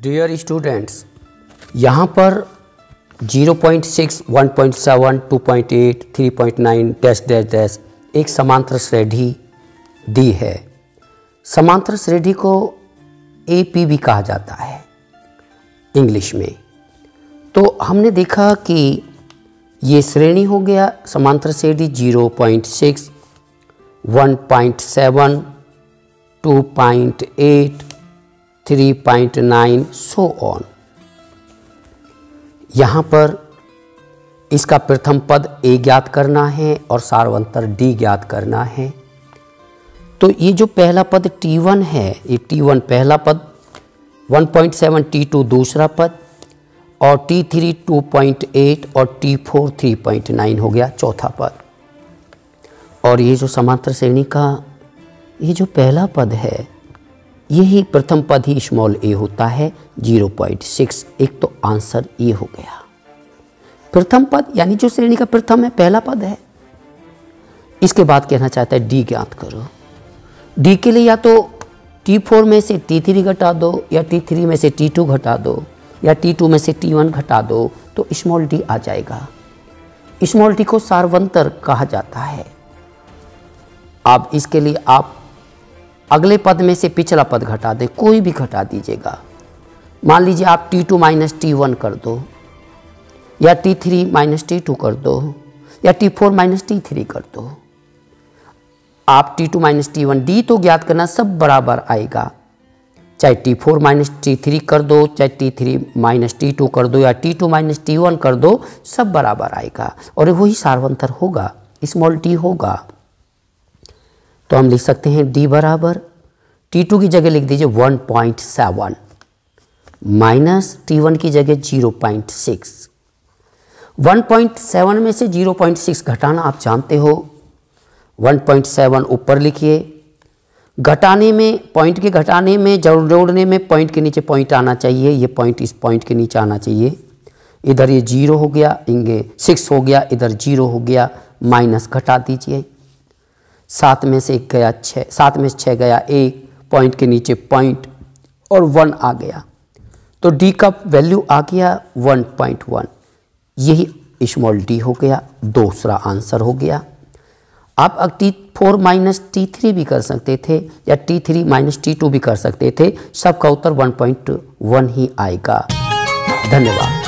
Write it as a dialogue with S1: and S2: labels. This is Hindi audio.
S1: डियर स्टूडेंट्स, यहाँ पर 0.6, 1.7, 2.8, 3.9 डैश डैश डैश एक समांतर श्रेणी दी है। समांतर श्रेणी को AP भी कहा जाता है इंग्लिश में। तो हमने देखा कि ये श्रेणी हो गया समांतर श्रेणी 0.6, 1.7, 2.8, 3.9 सो ऑन। यहाँ पर इसका प्रथम पद A ज्ञात करना है और सार्वंतर D ज्ञात करना है। तो ये जो पहला पद T1 है, ये T1 पहला पद, 1.7 T2 दूसरा पद और T3 2.8 और T4 3.9 हो गया चौथा पद। और ये जो समांतर श्रेणी का ये जो पहला पद है, यही प्रथम पद ही स्मॉल a होता है 0.6। एक तो आंसर ये हो गया। प्रथम पद यानी जो श्रेणी का प्रथम है, पहला पद है। इसके बाद कहना चाहता है D ज्ञात करो। D के लिए या तो T4 में से T3 घटा दो, या T3 में से T2 घटा दो, या T2 में से T1 घटा दो, तो स्मॉल d आ जाएगा। स्मॉल d को सार्वंतर कहा जाता है। अब इसके लिए आप अगले पद में से पिछला पद घटा दें, कोई भी घटा दीजिएगा। मान लीजिए आप T2 माइनस T1 कर दो, या T3 माइनस T2 कर दो, या T4 माइनस T3 कर दो। आप T2 माइनस T1 D तो ज्ञात करना, सब बराबर आएगा। चाहे T4 माइनस T3 कर दो, चाहे T3 माइनस T2 कर दो, या T2 माइनस T1 कर दो, सब बराबर आएगा और वही सार्वंतर होगा, स्मॉल d होगा। तो हम लिख सकते हैं D बराबर T2 की जगह लिख दीजिए 1.7 माइनस T1 की जगह 0.6। 1.7 में से 0.6 घटाना आप जानते हो। 1.7 ऊपर लिखिए। घटाने में, पॉइंट के घटाने में, जोड़ने में पॉइंट के नीचे पॉइंट आना चाहिए। ये पॉइंट इस पॉइंट के नीचे आना चाहिए। इधर ये 0 हो गया, इंगे 6 हो गया, इधर 0 हो गया, माइनस घटा दीजिए। 7 में से 1 गया 6, 7 में से 6 गया 1, पॉइंट के नीचे पॉइंट और 1 आ गया। तो D का वैल्यू आ गया 1.1। यही स्मॉल d हो गया, दूसरा आंसर हो गया। आप T4 माइनस T3 भी कर सकते थे, या T3 माइनस T2 भी कर सकते थे। सबका उत्तर 1.1 ही आएगा। धन्यवाद।